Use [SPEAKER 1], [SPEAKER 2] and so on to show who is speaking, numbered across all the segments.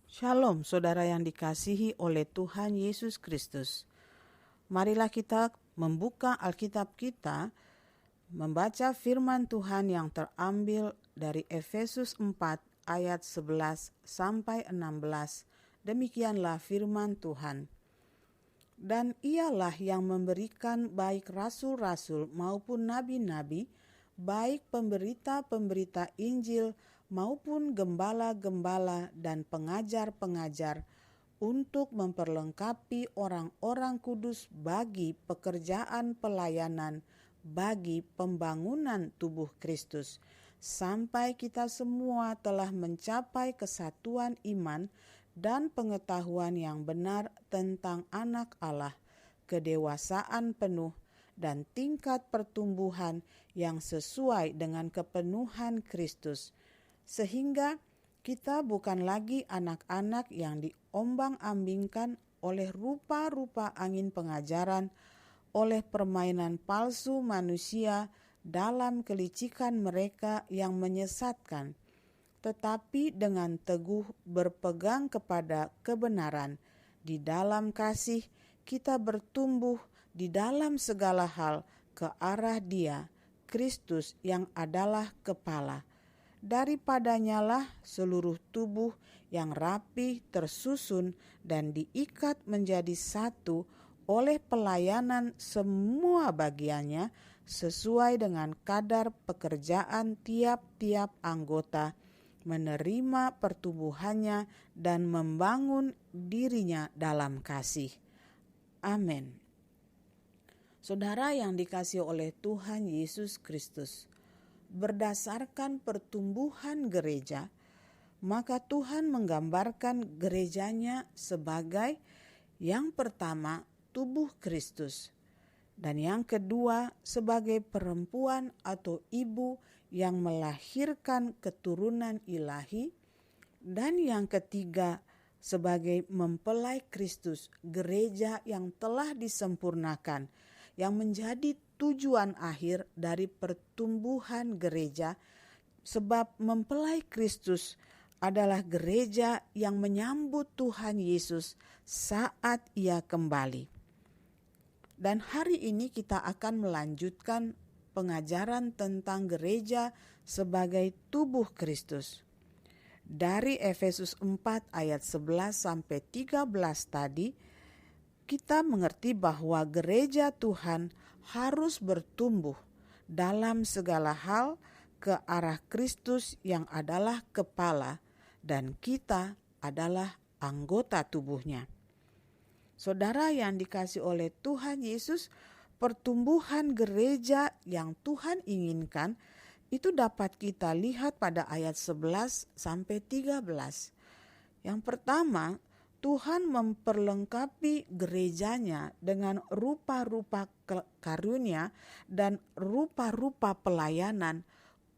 [SPEAKER 1] Shalom saudara yang dikasihi oleh Tuhan Yesus Kristus. Marilah kita membuka Alkitab kita, membaca firman Tuhan yang terambil dari Efesus 4 ayat 11 sampai 16. Demikianlah firman Tuhan. Dan ialah yang memberikan baik rasul-rasul maupun nabi-nabi, baik pemberita-pemberita Injil maupun gembala-gembala dan pengajar-pengajar untuk memperlengkapi orang-orang kudus bagi pekerjaan pelayanan bagi pembangunan tubuh Kristus, sampai kita semua telah mencapai kesatuan iman dan pengetahuan yang benar tentang Anak Allah, kedewasaan penuh dan tingkat pertumbuhan yang sesuai dengan kepenuhan Kristus, sehingga kita bukan lagi anak-anak yang diombang-ambingkan oleh rupa-rupa angin pengajaran, oleh permainan palsu manusia dalam kelicikan mereka yang menyesatkan, tetapi dengan teguh berpegang kepada kebenaran. Di dalam kasih kita bertumbuh di dalam segala hal ke arah Dia, Kristus yang adalah kepala. Daripadanya lah seluruh tubuh yang rapi tersusun dan diikat menjadi satu oleh pelayanan semua bagiannya sesuai dengan kadar pekerjaan tiap-tiap anggota, menerima pertumbuhannya dan membangun dirinya dalam kasih. Amin. Saudara yang dikasihi oleh Tuhan Yesus Kristus, berdasarkan pertumbuhan gereja, maka Tuhan menggambarkan gerejanya sebagai yang pertama tubuh Kristus, dan yang kedua sebagai perempuan atau ibu yang melahirkan keturunan ilahi, dan yang ketiga sebagai mempelai Kristus, gereja yang telah disempurnakan, yang menjadi tujuan akhir dari pertumbuhan gereja, sebab mempelai Kristus adalah gereja yang menyambut Tuhan Yesus saat Ia kembali. Dan hari ini kita akan melanjutkan pengajaran tentang gereja sebagai tubuh Kristus. Dari Efesus 4 ayat 11 sampai 13 tadi, kita mengerti bahwa gereja Tuhan harus bertumbuh dalam segala hal ke arah Kristus yang adalah kepala, dan kita adalah anggota tubuhnya. Saudara yang dikasihi oleh Tuhan Yesus, pertumbuhan gereja yang Tuhan inginkan itu dapat kita lihat pada ayat 11 sampai 13. Yang pertama, Tuhan memperlengkapi gerejanya dengan rupa-rupa karunia dan rupa-rupa pelayanan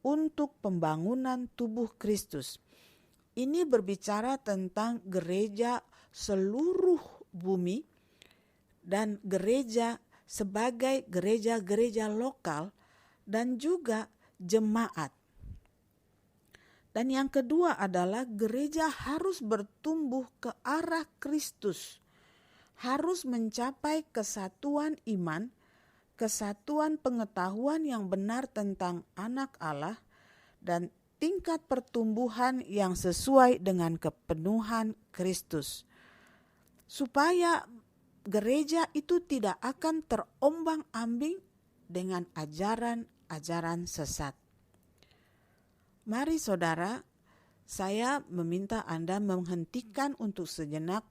[SPEAKER 1] untuk pembangunan tubuh Kristus. Ini berbicara tentang gereja seluruh bumi dan gereja sebagai gereja-gereja lokal dan juga jemaat. Dan yang kedua adalah gereja harus bertumbuh ke arah Kristus, harus mencapai kesatuan iman, kesatuan pengetahuan yang benar tentang Anak Allah, dan tingkat pertumbuhan yang sesuai dengan kepenuhan Kristus, supaya gereja itu tidak akan terombang-ambing dengan ajaran-ajaran sesat. Mari saudara, saya meminta Anda menghentikan untuk sejenak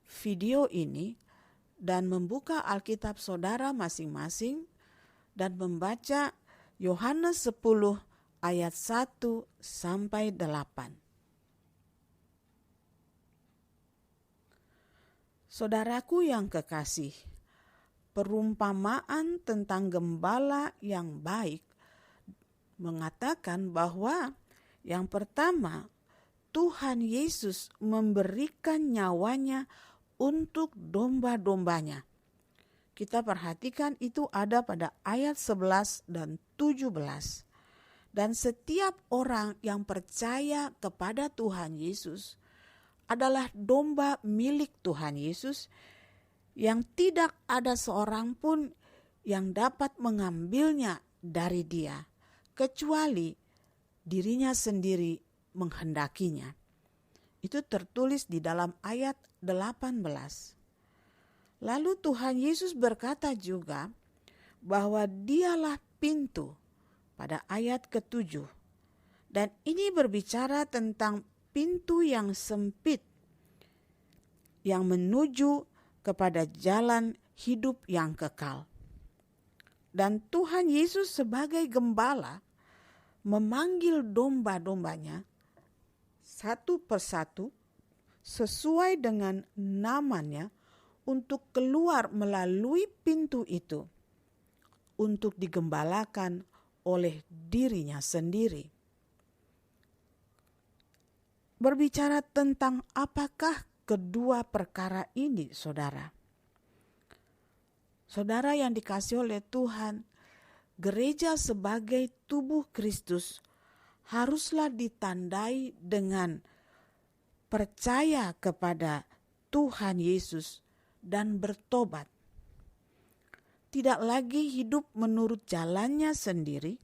[SPEAKER 1] video ini dan membuka Alkitab saudara masing-masing dan membaca Yohanes 10 ayat 1 sampai 8. Saudaraku yang kekasih, perumpamaan tentang gembala yang baik mengatakan bahwa yang pertama, Tuhan Yesus memberikan nyawanya untuk domba-dombanya. Kita perhatikan itu ada pada ayat 11 dan 17. Dan setiap orang yang percaya kepada Tuhan Yesus adalah domba milik Tuhan Yesus yang tidak ada seorang pun yang dapat mengambilnya dari Dia, kecuali dirinya sendiri menghendakinya. Itu tertulis di dalam ayat 18. Lalu Tuhan Yesus berkata juga bahwa Dialah pintu pada ayat ke-7. Dan ini berbicara tentang pintu yang sempit yang menuju kepada jalan hidup yang kekal. Dan Tuhan Yesus sebagai gembala memanggil domba-dombanya satu persatu sesuai dengan namanya untuk keluar melalui pintu itu untuk digembalakan oleh dirinya sendiri. Berbicara tentang apakah kedua perkara ini, saudara? Saudara yang dikasihi oleh Tuhan, gereja sebagai tubuh Kristus haruslah ditandai dengan percaya kepada Tuhan Yesus dan bertobat. Tidak lagi hidup menurut jalannya sendiri,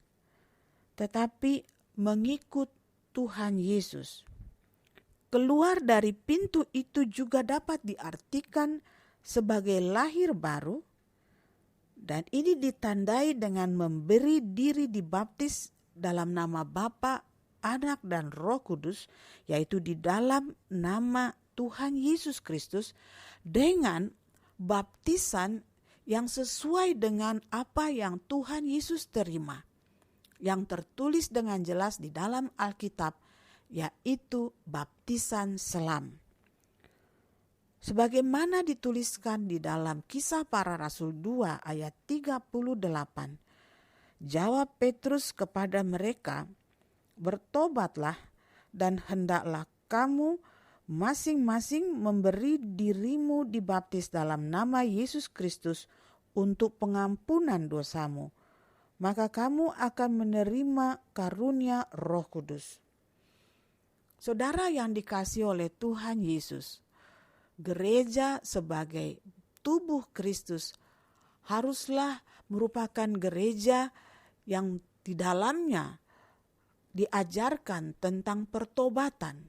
[SPEAKER 1] tetapi mengikut Tuhan Yesus. Keluar dari pintu itu juga dapat diartikan sebagai lahir baru, dan ini ditandai dengan memberi diri dibaptis dalam nama Bapa, Anak, dan Roh Kudus, yaitu di dalam nama Tuhan Yesus Kristus, dengan baptisan yang sesuai dengan apa yang Tuhan Yesus terima, yang tertulis dengan jelas di dalam Alkitab, yaitu baptisan selam. Sebagaimana dituliskan di dalam Kisah Para Rasul 2 ayat 38, jawab Petrus kepada mereka, "Bertobatlah dan hendaklah kamu masing-masing memberi dirimu dibaptis dalam nama Yesus Kristus untuk pengampunan dosamu, maka kamu akan menerima karunia Roh Kudus." Saudara yang dikasihi oleh Tuhan Yesus, gereja sebagai tubuh Kristus haruslah merupakan gereja yang di dalamnya diajarkan tentang pertobatan,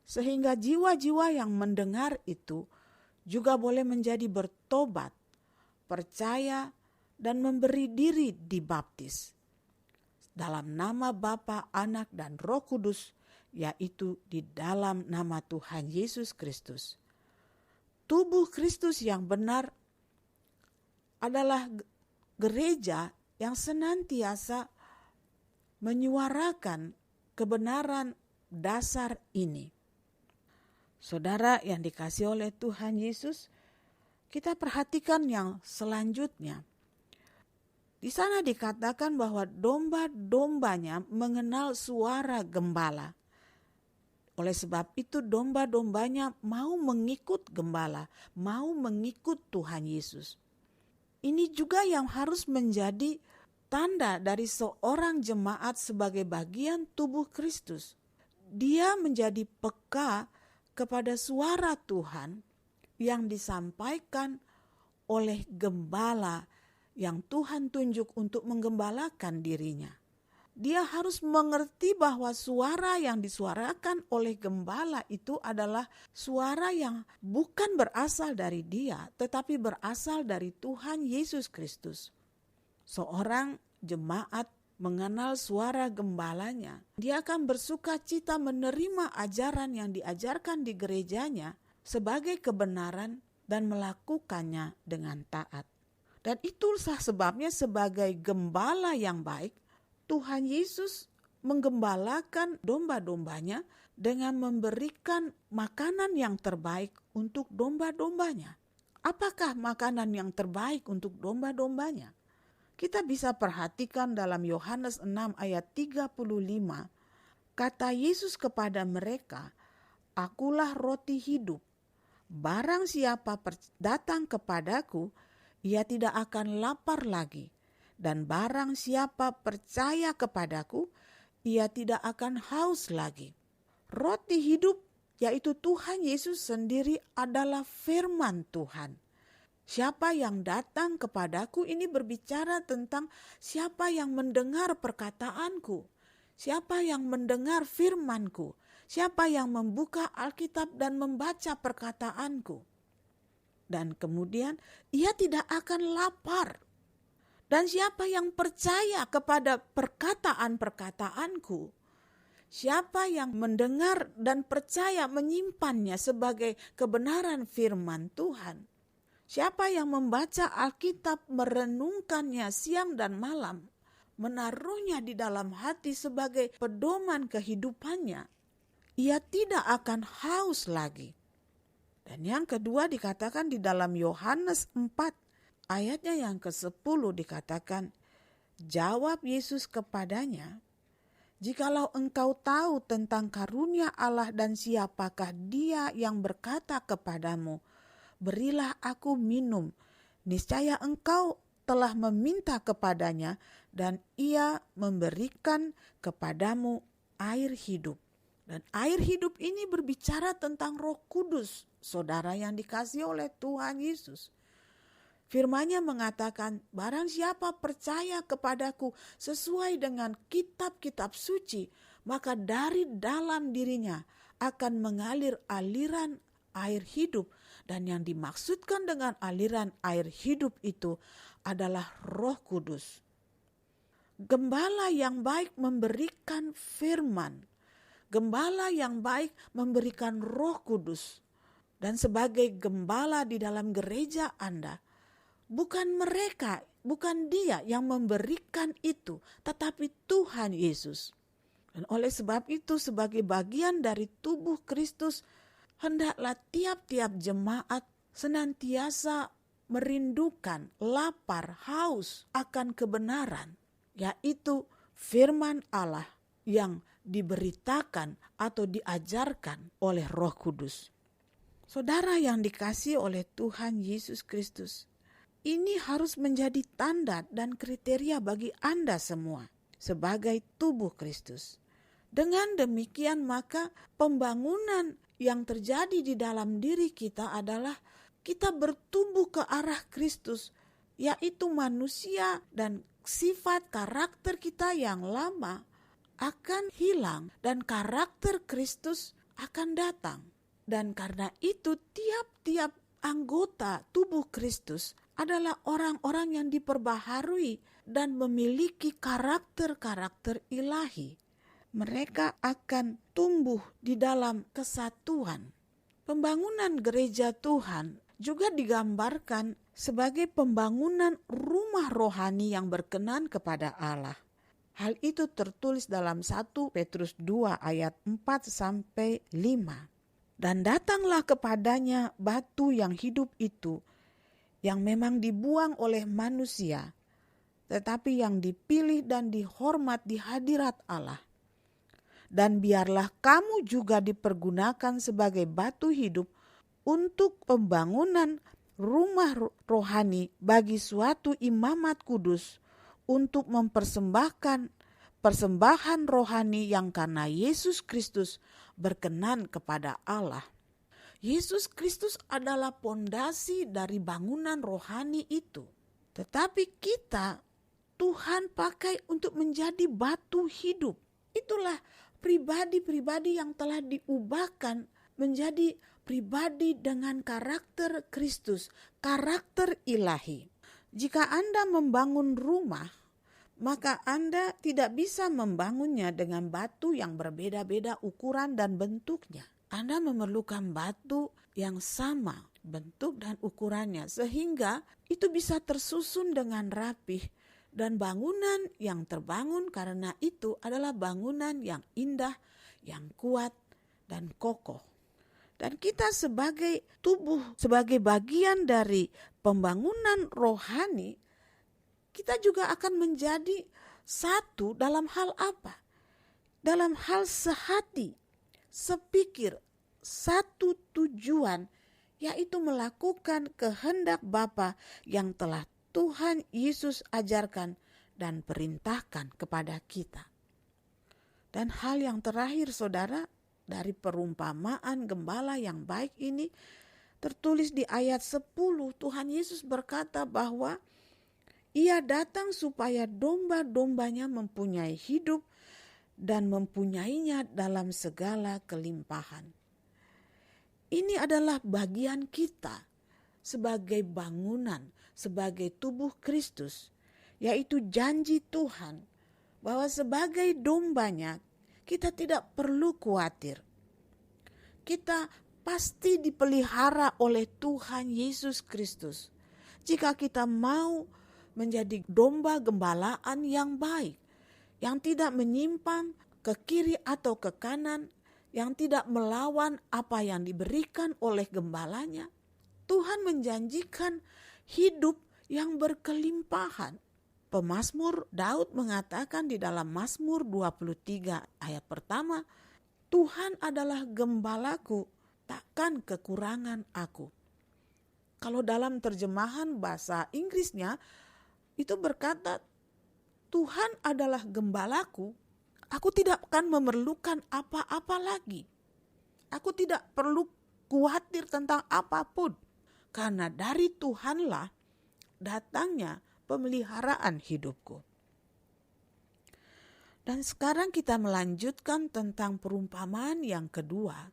[SPEAKER 1] sehingga jiwa-jiwa yang mendengar itu juga boleh menjadi bertobat, percaya, dan memberi diri dibaptis dalam nama Bapa, Anak, dan Roh Kudus, yaitu di dalam nama Tuhan Yesus Kristus. Tubuh Kristus yang benar adalah gereja yang senantiasa menyuarakan kebenaran dasar ini. Saudara yang dikasihi oleh Tuhan Yesus, kita perhatikan yang selanjutnya. Di sana dikatakan bahwa domba-dombanya mengenal suara gembala. Oleh sebab itu domba-dombanya mau mengikut gembala, mau mengikut Tuhan Yesus. Ini juga yang harus menjadi tanda dari seorang jemaat sebagai bagian tubuh Kristus. Dia menjadi peka kepada suara Tuhan yang disampaikan oleh gembala yang Tuhan tunjuk untuk menggembalakan dirinya. Dia harus mengerti bahwa suara yang disuarakan oleh gembala itu adalah suara yang bukan berasal dari dia, tetapi berasal dari Tuhan Yesus Kristus. Seorang jemaat mengenal suara gembalanya, dia akan bersuka cita menerima ajaran yang diajarkan di gerejanya sebagai kebenaran dan melakukannya dengan taat. Dan itulah sebabnya sebagai gembala yang baik, Tuhan Yesus menggembalakan domba-dombanya dengan memberikan makanan yang terbaik untuk domba-dombanya. Apakah makanan yang terbaik untuk domba-dombanya? Kita bisa perhatikan dalam Yohanes 6 ayat 35, kata Yesus kepada mereka, "Akulah roti hidup. Barang siapa datang kepadaku, ia tidak akan lapar lagi. Dan barang siapa percaya kepadaku, ia tidak akan haus lagi." Roti hidup yaitu Tuhan Yesus sendiri adalah firman Tuhan. Siapa yang datang kepadaku ini berbicara tentang siapa yang mendengar perkataanku, siapa yang mendengar firmanku, siapa yang membuka Alkitab dan membaca perkataanku. Dan kemudian ia tidak akan lapar. Dan siapa yang percaya kepada perkataan-perkataanku, siapa yang mendengar dan percaya menyimpannya sebagai kebenaran firman Tuhan, siapa yang membaca Alkitab, merenungkannya siang dan malam, menaruhnya di dalam hati sebagai pedoman kehidupannya, ia tidak akan haus lagi. Dan yang kedua dikatakan di dalam Yohanes 4 ayatnya yang ke-10 dikatakan, jawab Yesus kepadanya, jikalau engkau tahu tentang karunia Allah dan siapakah dia yang berkata kepadamu, berilah aku minum, niscaya engkau telah meminta kepadanya dan ia memberikan kepadamu air hidup. Dan air hidup ini berbicara tentang Roh Kudus, saudara yang dikasihi oleh Tuhan Yesus. Firman-Nya mengatakan, barang siapa percaya kepadaku sesuai dengan kitab-kitab suci, maka dari dalam dirinya akan mengalir aliran air hidup. Dan yang dimaksudkan dengan aliran air hidup itu adalah Roh Kudus. Gembala yang baik memberikan firman. Gembala yang baik memberikan Roh Kudus. Dan sebagai gembala di dalam gereja Anda, bukan mereka, bukan dia yang memberikan itu, tetapi Tuhan Yesus. Dan oleh sebab itu, sebagai bagian dari tubuh Kristus, hendaklah tiap-tiap jemaat senantiasa merindukan, lapar, haus akan kebenaran, yaitu firman Allah yang diberitakan atau diajarkan oleh Roh Kudus. Saudara yang dikasihi oleh Tuhan Yesus Kristus, ini harus menjadi tanda dan kriteria bagi Anda semua sebagai tubuh Kristus. Dengan demikian maka pembangunan yang terjadi di dalam diri kita adalah kita bertumbuh ke arah Kristus, yaitu manusia dan sifat karakter kita yang lama akan hilang dan karakter Kristus akan datang. Dan karena itu tiap-tiap anggota tubuh Kristus adalah orang-orang yang diperbaharui dan memiliki karakter-karakter ilahi. Mereka akan tumbuh di dalam kesatuan. Pembangunan gereja Tuhan juga digambarkan sebagai pembangunan rumah rohani yang berkenan kepada Allah. Hal itu tertulis dalam 1 Petrus 2 ayat 4-5. Dan datanglah kepadanya batu yang hidup itu, yang memang dibuang oleh manusia, tetapi yang dipilih dan dihormat di hadirat Allah. Dan biarlah kamu juga dipergunakan sebagai batu hidup untuk pembangunan rumah rohani bagi suatu imamat kudus, untuk mempersembahkan persembahan rohani yang karena Yesus Kristus berkenan kepada Allah. Yesus Kristus adalah pondasi dari bangunan rohani itu. Tetapi kita, Tuhan pakai untuk menjadi batu hidup. Itulah pribadi-pribadi yang telah diubahkan menjadi pribadi dengan karakter Kristus, karakter ilahi. Jika Anda membangun rumah, maka Anda tidak bisa membangunnya dengan batu yang berbeda-beda ukuran dan bentuknya. Anda memerlukan batu yang sama bentuk dan ukurannya, sehingga itu bisa tersusun dengan rapih. Dan bangunan yang terbangun karena itu adalah bangunan yang indah, yang kuat, dan kokoh. Dan kita sebagai tubuh, sebagai bagian dari pembangunan rohani, kita juga akan menjadi satu dalam hal apa? Dalam hal sehati, sepikir, satu tujuan, yaitu melakukan kehendak Bapa yang telah Tuhan Yesus ajarkan dan perintahkan kepada kita. Dan hal yang terakhir, saudara, dari perumpamaan gembala yang baik ini tertulis di ayat 10. Tuhan Yesus berkata bahwa Ia datang supaya domba-dombanya mempunyai hidup dan mempunyainya dalam segala kelimpahan. Ini adalah bagian kita sebagai bangunan, sebagai tubuh Kristus, yaitu janji Tuhan bahwa sebagai dombanya kita tidak perlu khawatir. Kita pasti dipelihara oleh Tuhan Yesus Kristus. Jika kita mau menjadi domba gembalaan yang baik, yang tidak menyimpang ke kiri atau ke kanan, yang tidak melawan apa yang diberikan oleh gembalanya, Tuhan menjanjikan hidup yang berkelimpahan. Pemazmur Daud mengatakan di dalam Mazmur 23 ayat pertama, Tuhan adalah gembalaku, takkan kekurangan aku. Kalau dalam terjemahan bahasa Inggrisnya, itu berkata, Tuhan adalah gembalaku, aku tidak akan memerlukan apa-apa lagi. Aku tidak perlu khawatir tentang apapun, karena dari Tuhanlah datangnya pemeliharaan hidupku. Dan sekarang kita melanjutkan tentang perumpamaan yang kedua,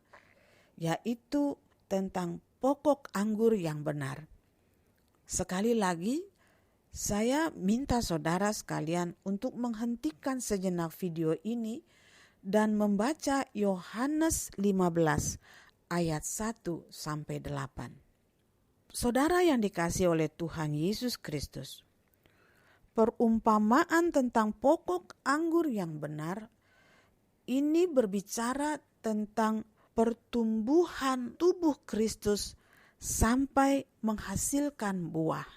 [SPEAKER 1] yaitu tentang pokok anggur yang benar. Sekali lagi, saya minta saudara sekalian untuk menghentikan sejenak video ini dan membaca Yohanes 15 ayat 1-8. Saudara yang dikasihi oleh Tuhan Yesus Kristus, perumpamaan tentang pokok anggur yang benar ini berbicara tentang pertumbuhan tubuh Kristus sampai menghasilkan buah.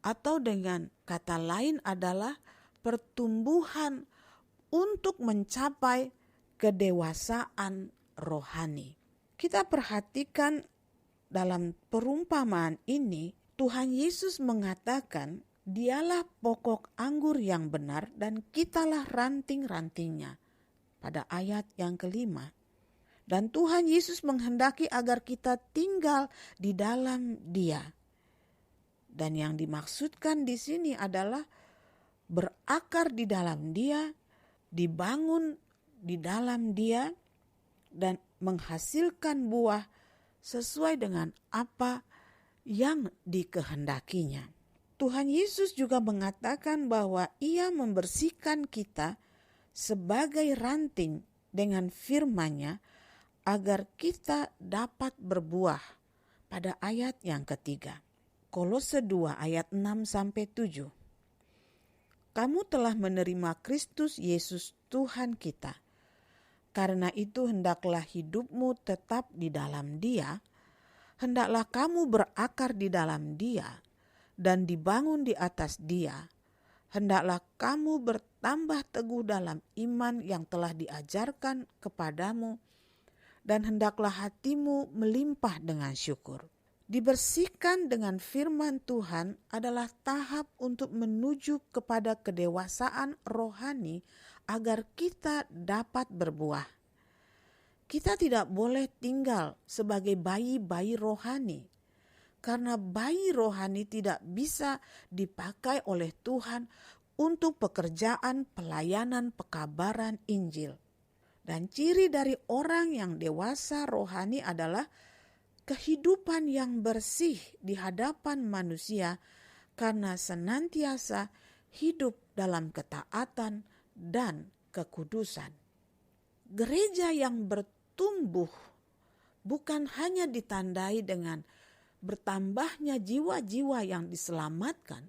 [SPEAKER 1] Atau dengan kata lain adalah pertumbuhan untuk mencapai kedewasaan rohani. Kita perhatikan dalam perumpamaan ini, Tuhan Yesus mengatakan, Dialah pokok anggur yang benar dan kitalah ranting-rantingnya. Pada ayat yang kelima. Dan Tuhan Yesus menghendaki agar kita tinggal di dalam Dia. Dan yang dimaksudkan di sini adalah berakar di dalam Dia, dibangun di dalam Dia, dan menghasilkan buah sesuai dengan apa yang dikehendakinya. Tuhan Yesus juga mengatakan bahwa Ia membersihkan kita sebagai ranting dengan firman-Nya agar kita dapat berbuah pada ayat yang ketiga. Kolose 2 ayat 6-7. Kamu telah menerima Kristus Yesus Tuhan kita. Karena itu hendaklah hidupmu tetap di dalam Dia. Hendaklah kamu berakar di dalam Dia dan dibangun di atas Dia. Hendaklah kamu bertambah teguh dalam iman yang telah diajarkan kepadamu, dan hendaklah hatimu melimpah dengan syukur. Dibersihkan dengan firman Tuhan adalah tahap untuk menuju kepada kedewasaan rohani agar kita dapat berbuah. Kita tidak boleh tinggal sebagai bayi-bayi rohani, karena bayi rohani tidak bisa dipakai oleh Tuhan untuk pekerjaan pelayanan pekabaran Injil. Dan ciri dari orang yang dewasa rohani adalah kehidupan yang bersih di hadapan manusia karena senantiasa hidup dalam ketaatan dan kekudusan. Gereja yang bertumbuh bukan hanya ditandai dengan bertambahnya jiwa-jiwa yang diselamatkan,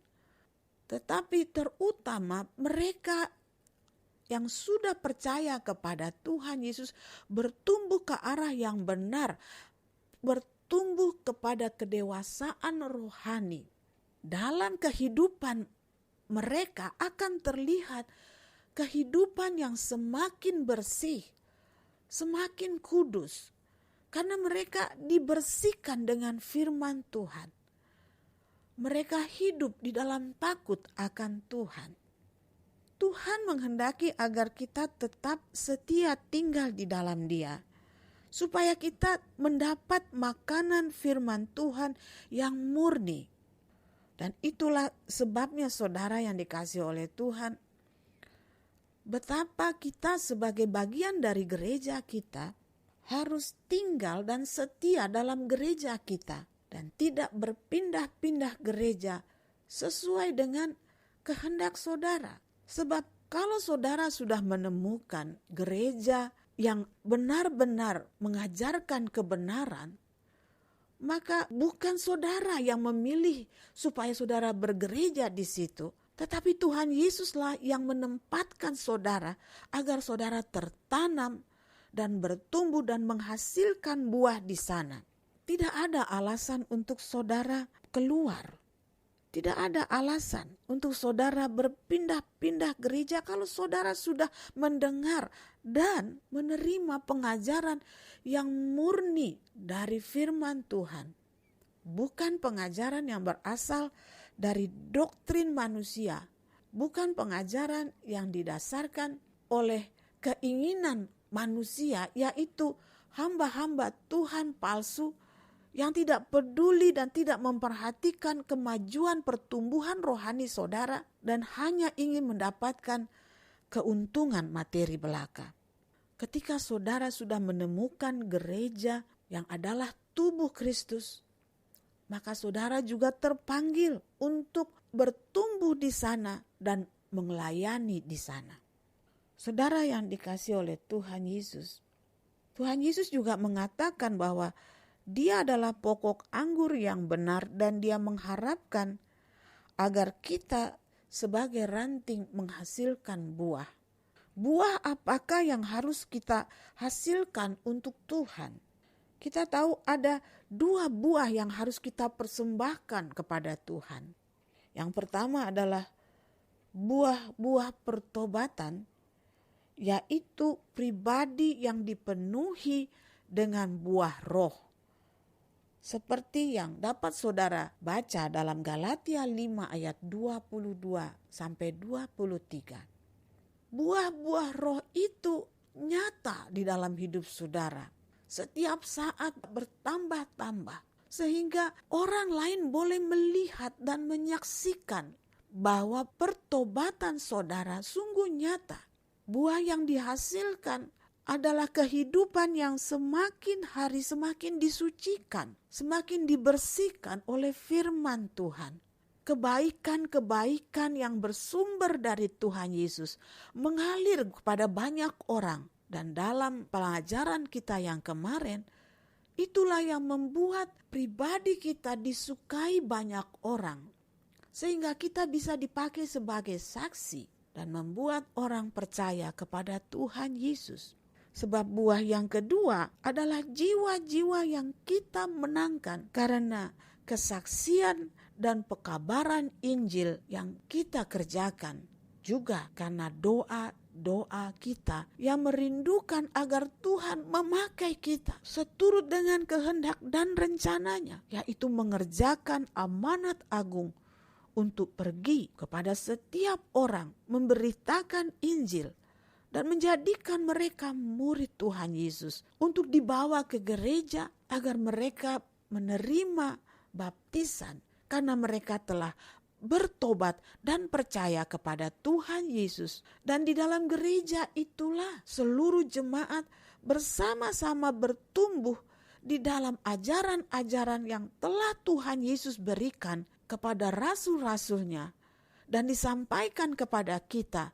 [SPEAKER 1] tetapi terutama mereka yang sudah percaya kepada Tuhan Yesus bertumbuh ke arah yang benar, bertumbuh kepada kedewasaan rohani. Dalam kehidupan mereka akan terlihat kehidupan yang semakin bersih, semakin kudus, karena mereka dibersihkan dengan firman Tuhan. Mereka hidup di dalam takut akan Tuhan. Tuhan menghendaki agar kita tetap setia tinggal di dalam Dia. supaya kita mendapat makanan firman Tuhan yang murni. Dan itulah sebabnya saudara yang dikasihi oleh Tuhan, betapa kita sebagai bagian dari gereja kita harus tinggal dan setia dalam gereja kita dan tidak berpindah-pindah gereja sesuai dengan kehendak saudara. Sebab kalau saudara sudah menemukan gereja yang benar-benar mengajarkan kebenaran, maka bukan saudara yang memilih supaya saudara bergereja di situ, tetapi Tuhan Yesuslah yang menempatkan saudara agar saudara tertanam dan bertumbuh dan menghasilkan buah di sana. Tidak ada alasan untuk saudara keluar. Tidak ada alasan untuk saudara berpindah-pindah gereja kalau saudara sudah mendengar dan menerima pengajaran yang murni dari firman Tuhan. Bukan pengajaran yang berasal dari doktrin manusia. Bukan pengajaran yang didasarkan oleh keinginan manusia, yaitu hamba-hamba Tuhan palsu yang tidak peduli dan tidak memperhatikan kemajuan pertumbuhan rohani saudara dan hanya ingin mendapatkan keuntungan materi belaka. Ketika saudara sudah menemukan gereja yang adalah tubuh Kristus, maka saudara juga terpanggil untuk bertumbuh di sana dan melayani di sana. Saudara yang dikasihi oleh Tuhan Yesus juga mengatakan bahwa Dia adalah pokok anggur yang benar dan Dia mengharapkan agar kita sebagai ranting menghasilkan buah. Buah apakah yang harus kita hasilkan untuk Tuhan? Kita tahu ada 2 buah yang harus kita persembahkan kepada Tuhan. Yang pertama adalah buah-buah pertobatan, yaitu pribadi yang dipenuhi dengan buah roh. Seperti yang dapat saudara baca dalam Galatia 5 ayat 22 sampai 23. Buah-buah roh itu nyata di dalam hidup saudara. Setiap saat bertambah-tambah. Sehingga orang lain boleh melihat dan menyaksikan bahwa pertobatan saudara sungguh nyata. Buah yang dihasilkan adalah kehidupan yang semakin hari semakin disucikan, semakin dibersihkan oleh firman Tuhan. Kebaikan-kebaikan yang bersumber dari Tuhan Yesus mengalir kepada banyak orang. Dan dalam pelajaran kita yang kemarin, itulah yang membuat pribadi kita disukai banyak orang. Sehingga kita bisa dipakai sebagai saksi dan membuat orang percaya kepada Tuhan Yesus. Sebab buah yang kedua adalah jiwa-jiwa yang kita menangkan karena kesaksian dan pekabaran Injil yang kita kerjakan. Juga karena doa kita yang merindukan agar Tuhan memakai kita seturut dengan kehendak dan rencananya, yaitu mengerjakan amanat agung untuk pergi kepada setiap orang, memberitakan Injil dan menjadikan mereka murid Tuhan Yesus untuk dibawa ke gereja agar mereka menerima baptisan karena mereka telah bertobat dan percaya kepada Tuhan Yesus. Dan di dalam gereja itulah seluruh jemaat bersama-sama bertumbuh di dalam ajaran-ajaran yang telah Tuhan Yesus berikan kepada rasul-rasulnya dan disampaikan kepada kita.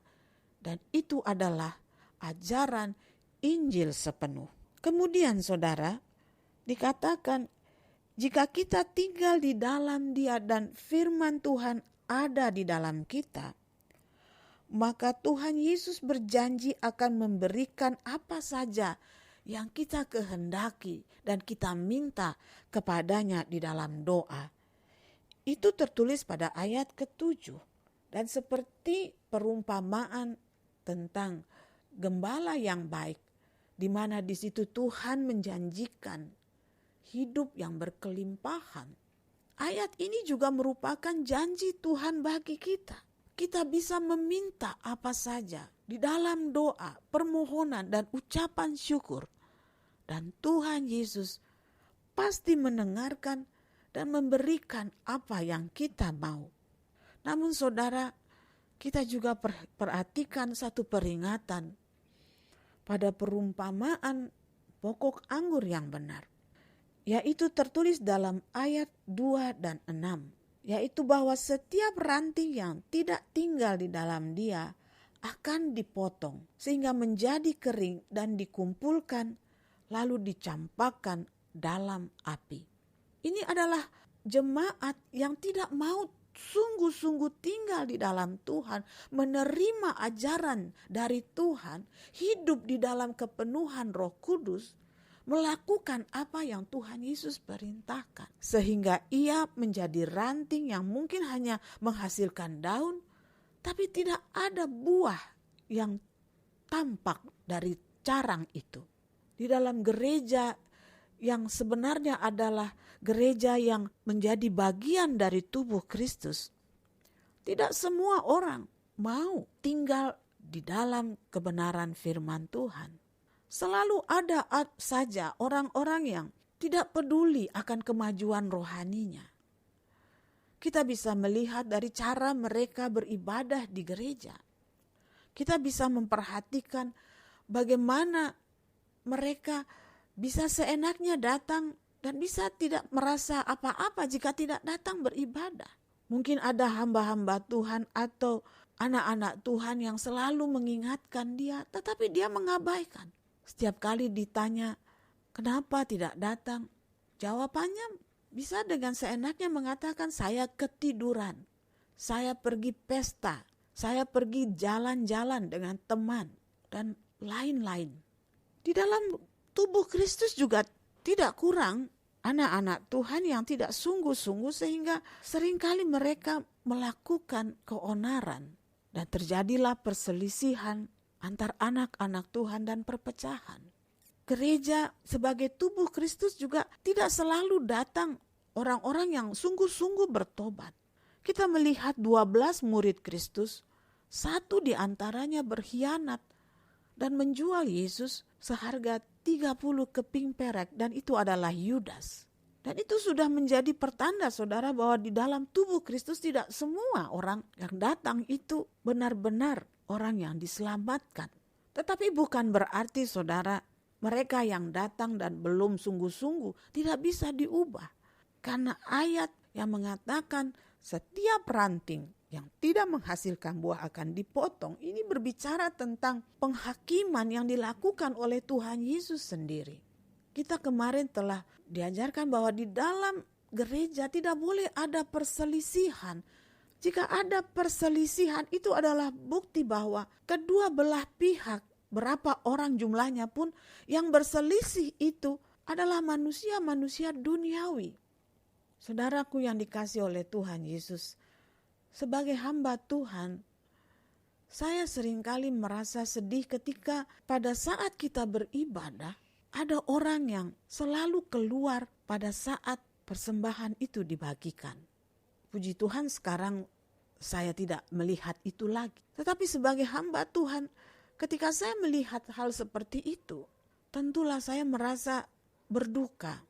[SPEAKER 1] Dan itu adalah ajaran Injil sepenuh. Kemudian saudara, dikatakan jika kita tinggal di dalam Dia dan firman Tuhan ada di dalam kita, maka Tuhan Yesus berjanji akan memberikan apa saja yang kita kehendaki dan kita minta kepadanya di dalam doa. Itu tertulis pada ayat ke-7. Dan seperti perumpamaan tentang gembala yang baik, di mana di situ Tuhan menjanjikan hidup yang berkelimpahan. Ayat ini juga merupakan janji Tuhan bagi kita. Kita bisa meminta apa saja di dalam doa, permohonan, dan ucapan syukur. Dan Tuhan Yesus pasti mendengarkan dan memberikan apa yang kita mau. Namun saudara, kita juga perhatikan satu peringatan pada perumpamaan pokok anggur yang benar, yaitu tertulis dalam ayat 2 dan 6, yaitu bahwa setiap ranting yang tidak tinggal di dalam dia akan dipotong sehingga menjadi kering dan dikumpulkan lalu dicampakkan dalam api. Ini adalah jemaat yang tidak mau sungguh-sungguh tinggal di dalam Tuhan, menerima ajaran dari Tuhan, hidup di dalam kepenuhan Roh Kudus, melakukan apa yang Tuhan Yesus perintahkan. Sehingga ia menjadi ranting yang mungkin hanya menghasilkan daun, tapi tidak ada buah yang tampak dari carang itu. Di dalam gereja yang sebenarnya adalah gereja yang menjadi bagian dari tubuh Kristus, tidak semua orang mau tinggal di dalam kebenaran firman Tuhan. Selalu ada saja orang-orang yang tidak peduli akan kemajuan rohaninya. Kita bisa melihat dari cara mereka beribadah di gereja. Kita bisa memperhatikan bagaimana mereka bisa seenaknya datang dan bisa tidak merasa apa-apa jika tidak datang beribadah. Mungkin ada hamba-hamba Tuhan atau anak-anak Tuhan yang selalu mengingatkan dia, tetapi dia mengabaikan. Setiap kali ditanya, kenapa tidak datang? Jawabannya bisa dengan seenaknya mengatakan, saya ketiduran, saya pergi pesta, saya pergi jalan-jalan dengan teman, dan lain-lain. Di dalam tubuh Kristus juga tidak kurang anak-anak Tuhan yang tidak sungguh-sungguh sehingga seringkali mereka melakukan keonaran dan terjadilah perselisihan antar anak-anak Tuhan dan perpecahan. Gereja sebagai tubuh Kristus juga tidak selalu datang orang-orang yang sungguh-sungguh bertobat. Kita melihat 12 murid Kristus, satu di antaranya berkhianat dan menjual Yesus seharga 30 keping perak, dan itu adalah Yudas. Dan itu sudah menjadi pertanda saudara bahwa di dalam tubuh Kristus tidak semua orang yang datang itu benar-benar orang yang diselamatkan. Tetapi bukan berarti saudara mereka yang datang dan belum sungguh-sungguh tidak bisa diubah. Karena ayat yang mengatakan setiap ranting yang tidak menghasilkan buah akan dipotong, ini berbicara tentang penghakiman yang dilakukan oleh Tuhan Yesus sendiri. Kita kemarin telah diajarkan bahwa di dalam gereja tidak boleh ada perselisihan. Jika ada perselisihan, itu adalah bukti bahwa kedua belah pihak, berapa orang jumlahnya pun, yang berselisih itu adalah manusia-manusia duniawi. Saudaraku yang dikasihi oleh Tuhan Yesus, sebagai hamba Tuhan, saya seringkali merasa sedih ketika pada saat kita beribadah, ada orang yang selalu keluar pada saat persembahan itu dibagikan. Puji Tuhan sekarang saya tidak melihat itu lagi. Tetapi sebagai hamba Tuhan, ketika saya melihat hal seperti itu, tentulah saya merasa berduka.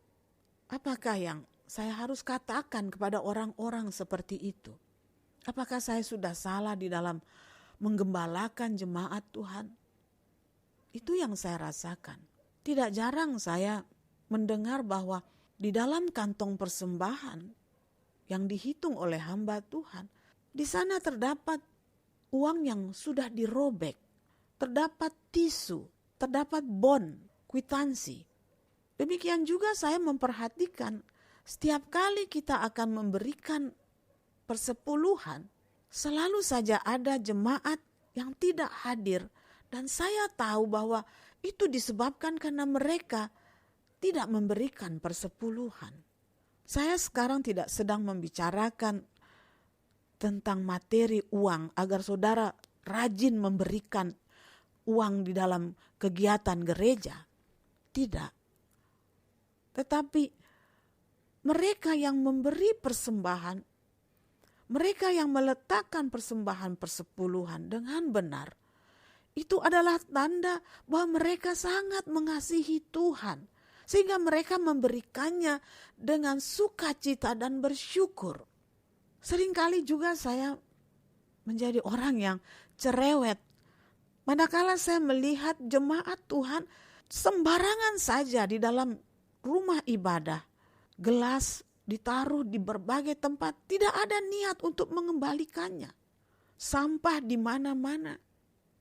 [SPEAKER 1] Apakah yang saya harus katakan kepada orang-orang seperti itu? Apakah saya sudah salah di dalam menggembalakan jemaat Tuhan? Itu yang saya rasakan. Tidak jarang saya mendengar bahwa di dalam kantong persembahan yang dihitung oleh hamba Tuhan, di sana terdapat uang yang sudah dirobek, terdapat tisu, terdapat bon, kwitansi. Demikian juga saya memperhatikan setiap kali kita akan memberikan persepuluhan, selalu saja ada jemaat yang tidak hadir, dan saya tahu bahwa itu disebabkan karena mereka tidak memberikan persepuluhan. Saya sekarang tidak sedang membicarakan tentang materi uang agar saudara rajin memberikan uang di dalam kegiatan gereja. Tidak. Tetapi mereka yang memberi persembahan, mereka yang meletakkan persembahan persepuluhan dengan benar, itu adalah tanda bahwa mereka sangat mengasihi Tuhan, sehingga mereka memberikannya dengan sukacita dan bersyukur. Seringkali juga saya menjadi orang yang cerewet, manakala saya melihat jemaat Tuhan sembarangan saja di dalam rumah ibadah. Gelas ditaruh di berbagai tempat, tidak ada niat untuk mengembalikannya. Sampah di mana-mana.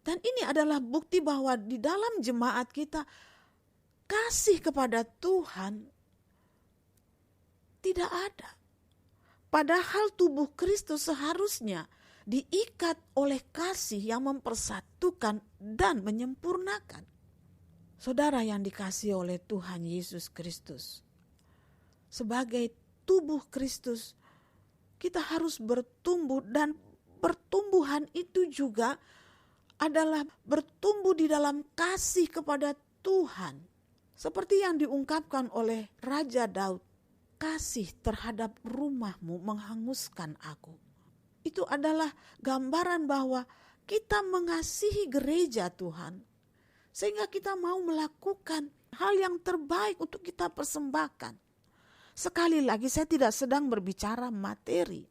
[SPEAKER 1] Dan ini adalah bukti bahwa di dalam jemaat kita, kasih kepada Tuhan tidak ada. Padahal tubuh Kristus seharusnya diikat oleh kasih yang mempersatukan dan menyempurnakan. Saudara yang dikasihi oleh Tuhan Yesus Kristus, sebagai tubuh Kristus, kita harus bertumbuh, dan pertumbuhan itu juga adalah bertumbuh di dalam kasih kepada Tuhan. Seperti yang diungkapkan oleh Raja Daud, kasih terhadap rumahmu menghanguskan aku. Itu adalah gambaran bahwa kita mengasihi gereja Tuhan, sehingga kita mau melakukan hal yang terbaik untuk kita persembahkan. Sekali lagi, saya tidak sedang berbicara materi.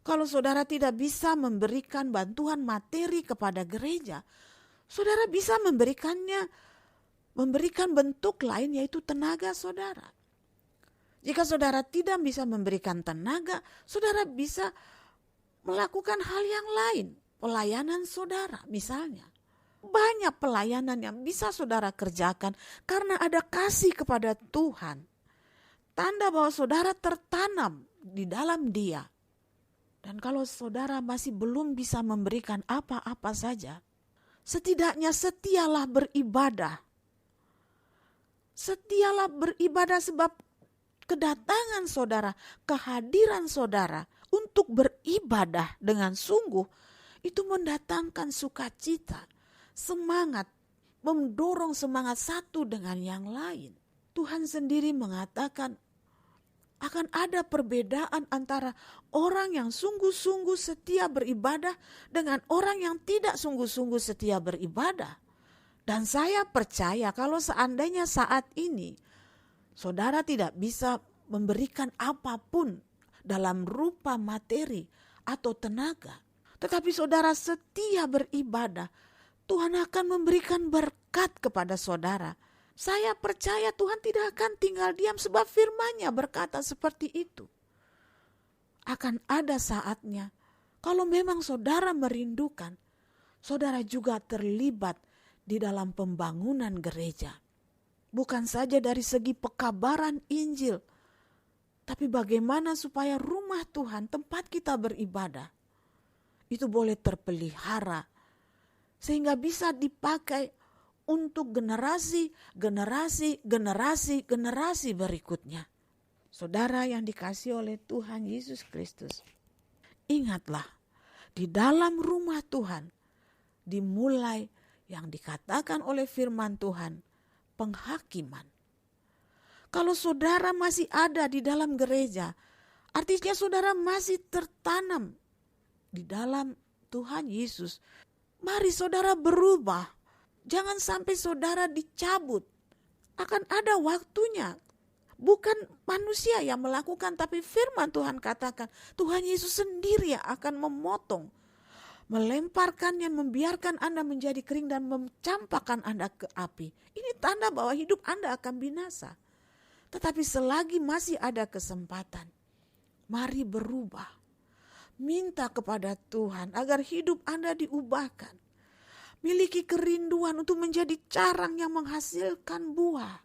[SPEAKER 1] Kalau saudara tidak bisa memberikan bantuan materi kepada gereja, saudara bisa memberikan bentuk lain, yaitu tenaga saudara. Jika saudara tidak bisa memberikan tenaga, saudara bisa melakukan hal yang lain. Pelayanan saudara misalnya. Banyak pelayanan yang bisa saudara kerjakan karena ada kasih kepada Tuhan. Tanda bahwa saudara tertanam di dalam Dia. Dan kalau saudara masih belum bisa memberikan apa-apa saja, setidaknya setialah beribadah. Setialah beribadah, sebab kedatangan saudara, kehadiran saudara untuk beribadah dengan sungguh, itu mendatangkan sukacita, semangat, mendorong semangat satu dengan yang lain. Tuhan sendiri mengatakan, akan ada perbedaan antara orang yang sungguh-sungguh setia beribadah dengan orang yang tidak sungguh-sungguh setia beribadah. Dan saya percaya kalau seandainya saat ini saudara tidak bisa memberikan apapun dalam rupa materi atau tenaga, tetapi saudara setia beribadah, Tuhan akan memberikan berkat kepada saudara. Saya percaya Tuhan tidak akan tinggal diam, sebab firman-Nya berkata seperti itu. Akan ada saatnya, kalau memang saudara merindukan, saudara juga terlibat di dalam pembangunan gereja. Bukan saja dari segi pekabaran Injil, tapi bagaimana supaya rumah Tuhan, tempat kita beribadah, itu boleh terpelihara, sehingga bisa dipakai untuk generasi berikutnya. Saudara yang dikasihi oleh Tuhan Yesus Kristus, ingatlah, di dalam rumah Tuhan dimulai yang dikatakan oleh firman Tuhan, penghakiman. Kalau saudara masih ada di dalam gereja, artinya saudara masih tertanam di dalam Tuhan Yesus. Mari saudara berubah. Jangan sampai saudara dicabut. Akan ada waktunya. Bukan manusia yang melakukan, tapi firman Tuhan katakan, Tuhan Yesus sendiri yang akan memotong, melemparkannya, membiarkan Anda menjadi kering dan mencampakkan Anda ke api. Ini tanda bahwa hidup Anda akan binasa. Tetapi selagi masih ada kesempatan, mari berubah. Minta kepada Tuhan agar hidup Anda diubahkan. Miliki kerinduan untuk menjadi carang yang menghasilkan buah.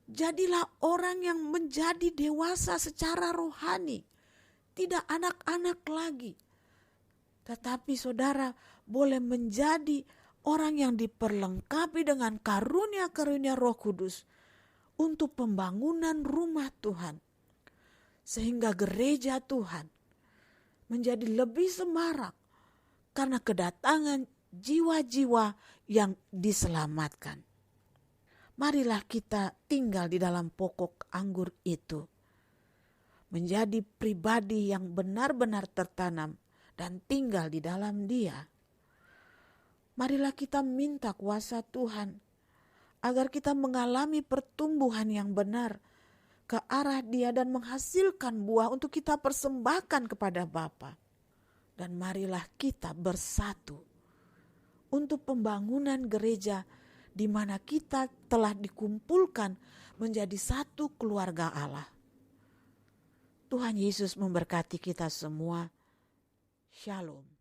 [SPEAKER 1] Jadilah orang yang menjadi dewasa secara rohani. Tidak anak-anak lagi. Tetapi saudara boleh menjadi orang yang diperlengkapi dengan karunia-karunia Roh Kudus untuk pembangunan rumah Tuhan. Sehingga gereja Tuhan menjadi lebih semarak karena kedatangan jiwa-jiwa yang diselamatkan. Marilah kita tinggal di dalam pokok anggur itu. Menjadi pribadi yang benar-benar tertanam dan tinggal di dalam Dia. Marilah kita minta kuasa Tuhan agar kita mengalami pertumbuhan yang benar ke arah Dia dan menghasilkan buah untuk kita persembahkan kepada Bapa. Dan marilah kita bersatu untuk pembangunan gereja di mana kita telah dikumpulkan menjadi satu keluarga Allah. Tuhan Yesus memberkati kita semua. Shalom.